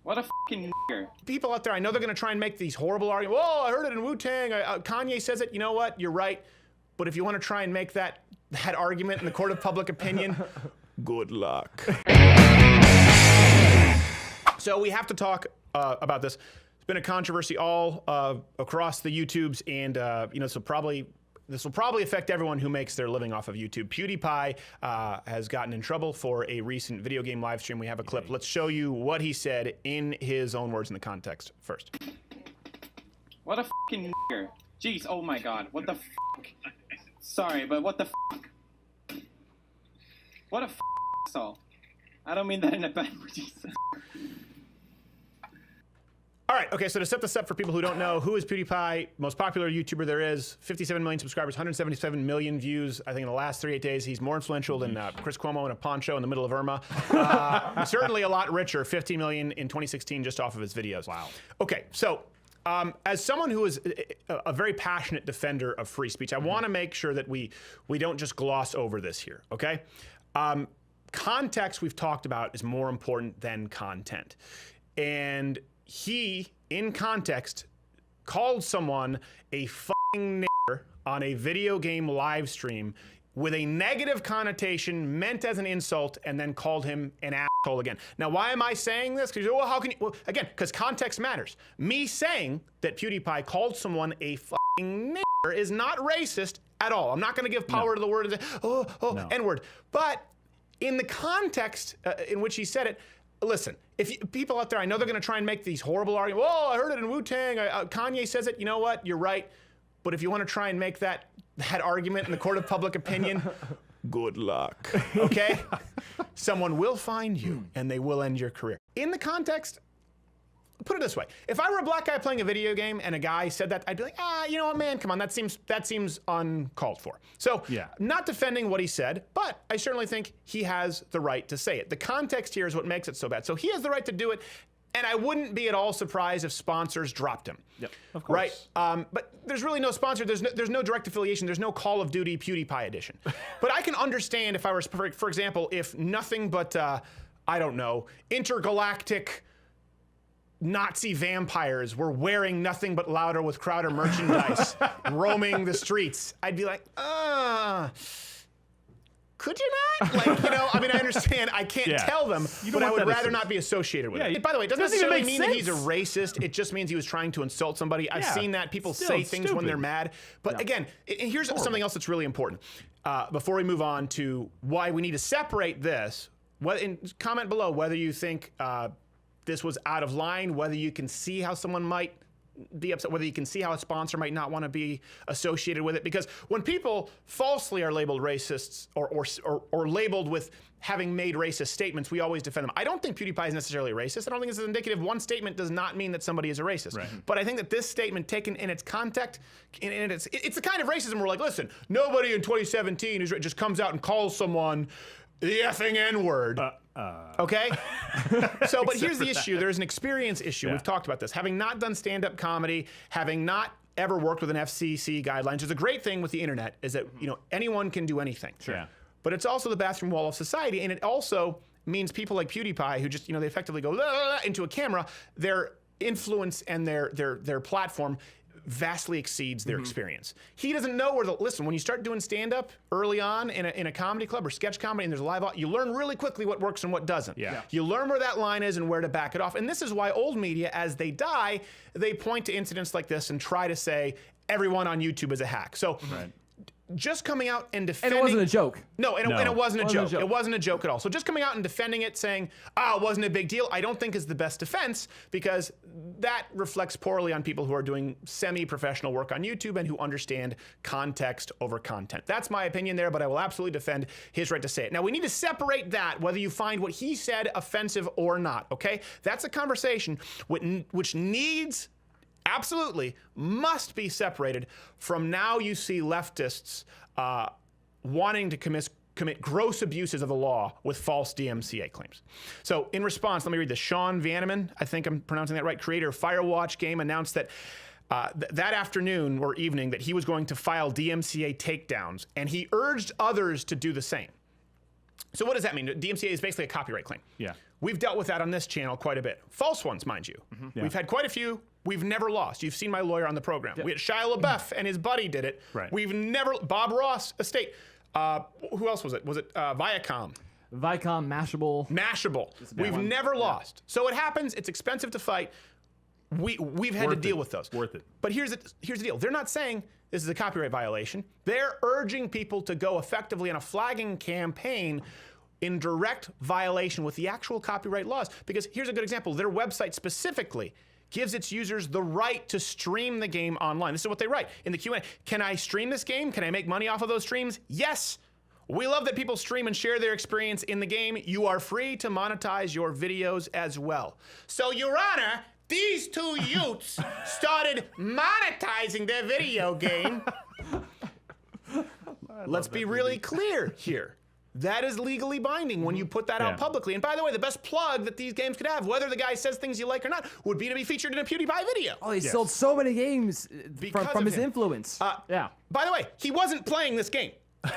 What a fucking nigger. People out there, I know they're going to try and make these horrible arguments. Oh, I heard it in Wu-Tang. Kanye says it. You know what? You're right. But if you want to try and make that argument in the court of public opinion, good luck. So we have to talk about this. It's been a controversy all across the YouTubes, and this will probably affect everyone who makes their living off of YouTube. PewDiePie has gotten in trouble for a recent video game live stream. We have a clip. Let's show you what he said in his own words in the context first. What a fucking nigger. Jeez, oh my god, what the fuck? Sorry, but what the fuck? What a asshole. I don't mean that in a bad way. All right, okay, so to set this up for people who don't know, who is PewDiePie? Most popular YouTuber there is, 57 million subscribers, 177 million views, I think in the last 8 days. He's more influential than Chris Cuomo in a poncho in the middle of Irma. Certainly a lot richer, 15 million in 2016 just off of his videos. Wow. Okay, so as someone who is a very passionate defender of free speech, I want to make sure that we don't just gloss over this here, okay? Context we've talked about is more important than content. And he, in context, called someone a fucking nigger on a video game live stream with a negative connotation meant as an insult, and then called him an asshole again. Now, why am I saying this? Because, well, how can you? Well, again, because context matters. Me saying that PewDiePie called someone a fucking nigger is not racist at all. I'm not going to give power to the word and say, N-word. But in the context in which he said it, listen, people out there, I know they're going to try and make these horrible arguments. Oh, I heard it in Wu-Tang. Kanye says it. You know what? You're right. But if you want to try and make that argument in the court of public opinion, good luck. Okay? Someone will find you, and they will end your career. In the context, put it this way. If I were a black guy playing a video game and a guy said that, I'd be like, you know what, man, come on, that seems uncalled for. So, not defending what he said, but I certainly think he has the right to say it. The context here is what makes it so bad. So he has the right to do it, and I wouldn't be at all surprised if sponsors dropped him. Yep, of course. Right? But there's really no sponsor. There's no direct affiliation. There's no Call of Duty PewDiePie edition. But I can understand if I were, for example, if nothing but, I don't know, intergalactic Nazi vampires were wearing nothing but Louder with Crowder merchandise, roaming the streets, I'd be like, could you not? Like, you know, I mean, I understand I can't tell them, but I would rather not be associated with it. By the way, it doesn't necessarily mean that he's a racist. It just means he was trying to insult somebody. I've seen that. People say things when they're mad. But again, here's something else that's really important. Before we move on to why we need to separate this, comment below whether you think this was out of line, whether you can see how someone might be upset, whether you can see how a sponsor might not want to be associated with it. Because when people falsely are labeled racists or labeled with having made racist statements, we always defend them. I don't think PewDiePie is necessarily racist. I don't think this is indicative. One statement does not mean that somebody is a racist. Right. But I think that this statement taken in its context, it's the kind of racism where like, listen, nobody in 2017 just comes out and calls someone the effing N-word. Okay? So, but here's the issue. There's an experience issue. We've talked about this. Having not done stand-up comedy, having not ever worked with an FCC guidelines, there's a great thing with the internet is that, you know, anyone can do anything. Sure. But it's also the bathroom wall of society, and it also means people like PewDiePie who just, you know, they effectively go into a camera, their influence and their platform vastly exceeds their experience. He doesn't know where to listen. When you start doing stand-up early on in a comedy club or sketch comedy and there's a live, you learn really quickly what works and what doesn't. You learn where that line is and where to back it off. And this is why old media, as they die, they point to incidents like this and try to say everyone on YouTube is a hack. So just coming out and defending— And it wasn't a joke. No, and it wasn't a joke. It wasn't a joke at all. So just coming out and defending it, saying, it wasn't a big deal, I don't think is the best defense, because that reflects poorly on people who are doing semi-professional work on YouTube and who understand context over content. That's my opinion there, but I will absolutely defend his right to say it. Now, we need to separate that, whether you find what he said offensive or not, okay? That's a conversation which needs— absolutely must be separated from now you see leftists wanting to commit gross abuses of the law with false DMCA claims. So in response, let me read this. Sean Vanneman, I think I'm pronouncing that right, creator of Firewatch game, announced that that afternoon or evening that he was going to file DMCA takedowns, and he urged others to do the same. So what does that mean? DMCA is basically a copyright claim. Yeah. We've dealt with that on this channel quite a bit. False ones, mind you. Yeah. We've had quite a few. We've never lost. You've seen my lawyer on the program. We had Shia LaBeouf and his buddy did it. Right. We've never, Bob Ross estate. Who else was it? Was it Viacom? Viacom, Mashable. We've never lost. So it happens. It's expensive to fight. We've had to deal with those. Worth it. But here's the deal. They're not saying this is a copyright violation. They're urging people to go effectively on a flagging campaign in direct violation with the actual copyright laws. Because here's a good example. Their website specifically gives its users the right to stream the game online. This is what they write in the Q&A. Can I stream this game? Can I make money off of those streams? Yes. We love that people stream and share their experience in the game. You are free to monetize your videos as well. So, Your Honor, these two youths started monetizing their video game. Let's be really clear here. That is legally binding when you put that out publicly. And by the way, the best plug that these games could have, whether the guy says things you like or not, would be to be featured in a PewDiePie video. Oh, he sold so many games from his influence. Yeah. By the way, he wasn't playing this game.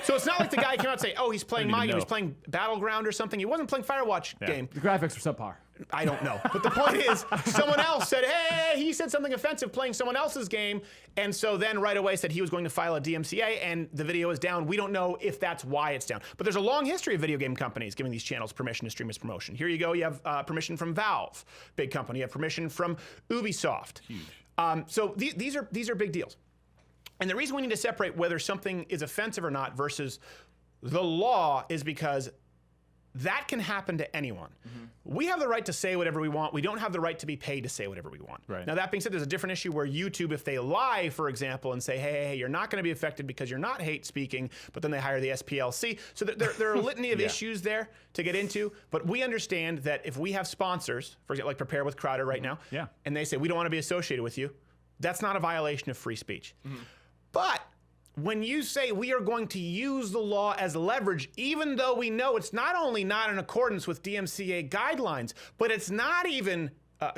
So it's not like the guy came out and say, oh, he's playing my game. He's playing Battleground or something. He wasn't playing Firewatch game. The graphics were subpar. I don't know. But the point is, someone else said, hey, he said something offensive playing someone else's game. And so then right away said he was going to file a DMCA and the video is down. We don't know if that's why it's down. But there's a long history of video game companies giving these channels permission to stream as promotion. Here you go. You have permission from Valve, big company. You have permission from Ubisoft. Huge. So these are big deals. And the reason we need to separate whether something is offensive or not versus the law is because that can happen to anyone. We have the right to say whatever we want. We don't have the right to be paid to say whatever we want. Right. Now, that being said, there's a different issue where YouTube, if they lie, for example, and say, hey, you're not going to be affected because you're not hate speaking, but then they hire the SPLC. So there are a litany of issues there to get into. But we understand that if we have sponsors, for example, like Prepare with Crowder right now, and they say, we don't want to be associated with you, that's not a violation of free speech. But when you say we are going to use the law as leverage, even though we know it's not only not in accordance with DMCA guidelines, but it's not even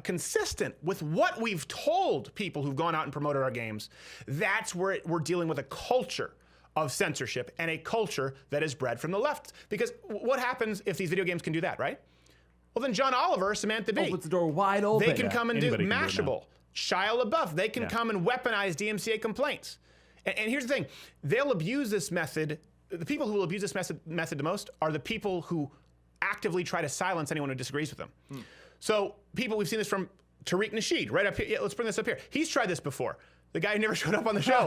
consistent with what we've told people who've gone out and promoted our games, that's where we're dealing with a culture of censorship and a culture that is bred from the left. Because what happens if these video games can do that, right? Well, then John Oliver, Samantha Bee. Opens the door wide open. They can come and do Mashable. Shia LaBeouf, they can come and weaponize DMCA complaints. And here's the thing, they'll abuse this method. The people who will abuse this method the most are the people who actively try to silence anyone who disagrees with them. So we've seen this from Tariq Nasheed, right up here. Yeah, let's bring this up here. He's tried this before. The guy who never showed up on the show.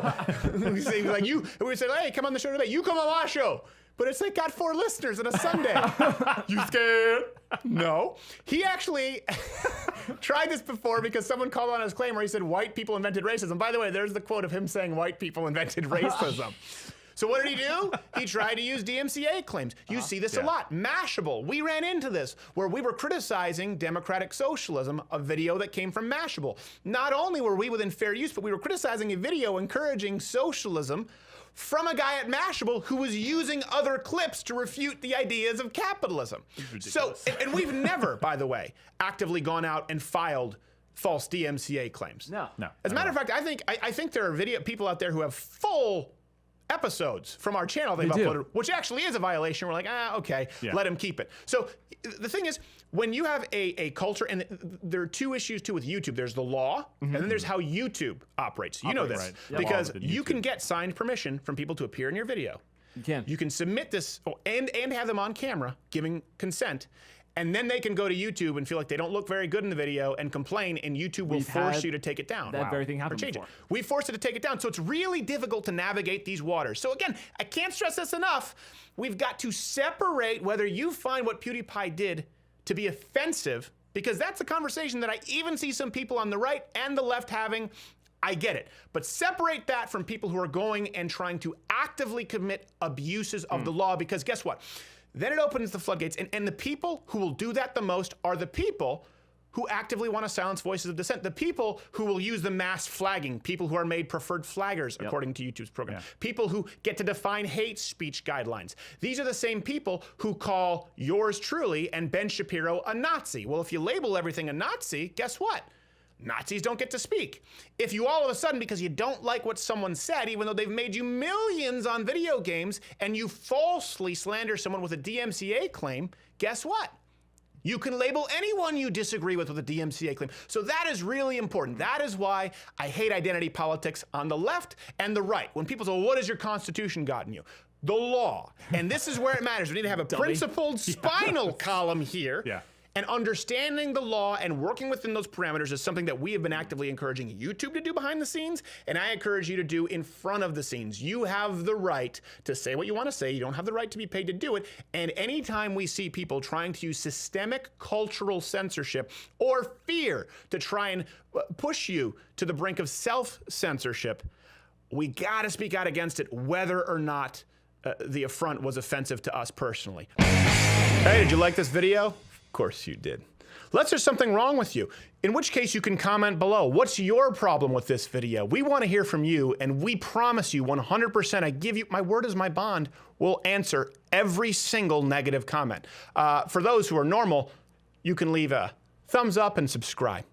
He was like, we said, hey, come on the show today. You come on my show. But it's like got 4 listeners on a Sunday. You scared? No. He actually tried this before because someone called on his claim where he said white people invented racism. By the way, there's the quote of him saying white people invented racism. So what did he do? He tried to use DMCA claims. You see this a lot. Mashable. We ran into this where we were criticizing democratic socialism, a video that came from Mashable. Not only were we within fair use, but we were criticizing a video encouraging socialism from a guy at Mashable who was using other clips to refute the ideas of capitalism. So, and we've never, by the way, actively gone out and filed false DMCA claims. No. As a matter of fact, I think there are people out there who have full episodes from our channel they've uploaded, which actually is a violation. We're like, okay, let him keep it. So the thing is, when you have a culture, and there are 2 issues too with YouTube. There's the law, and then there's how YouTube operates. You know this, because you can get signed permission from people to appear in your video. You can. You can submit this and have them on camera giving consent. And then they can go to YouTube and feel like they don't look very good in the video and complain, and YouTube will force you to take it down. That very thing happened before. We forced it to take it down, so it's really difficult to navigate these waters. So again, I can't stress this enough. We've got to separate whether you find what PewDiePie did to be offensive, because that's a conversation that I even see some people on the right and the left having. I get it. But separate that from people who are going and trying to actively commit abuses of the law, because guess what? Then it opens the floodgates, and the people who will do that the most are the people who actively want to silence voices of dissent, the people who will use the mass flagging, people who are made preferred flaggers according to YouTube's program, people who get to define hate speech guidelines. These are the same people who call yours truly and Ben Shapiro a Nazi. Well, if you label everything a Nazi, guess what? Nazis don't get to speak. If you all of a sudden, because you don't like what someone said, even though they've made you millions on video games, and you falsely slander someone with a DMCA claim, guess what? You can label anyone you disagree with a DMCA claim. So that is really important. That is why I hate identity politics on the left and the right. When people say, well, what has your Constitution gotten you? The law. And this is where it matters. We need to have a principled spinal column here. Yeah. And understanding the law and working within those parameters is something that we have been actively encouraging YouTube to do behind the scenes, and I encourage you to do in front of the scenes. You have the right to say what you want to say. You don't have the right to be paid to do it. And anytime we see people trying to use systemic cultural censorship or fear to try and push you to the brink of self-censorship, we got to speak out against it, whether or not the affront was offensive to us personally. Hey, did you like this video? Of course you did. Unless there's something wrong with you, in which case you can comment below. What's your problem with this video? We want to hear from you, and we promise you 100%, I give you, my word is my bond, we'll answer every single negative comment. For those who are normal, you can leave a thumbs up and subscribe.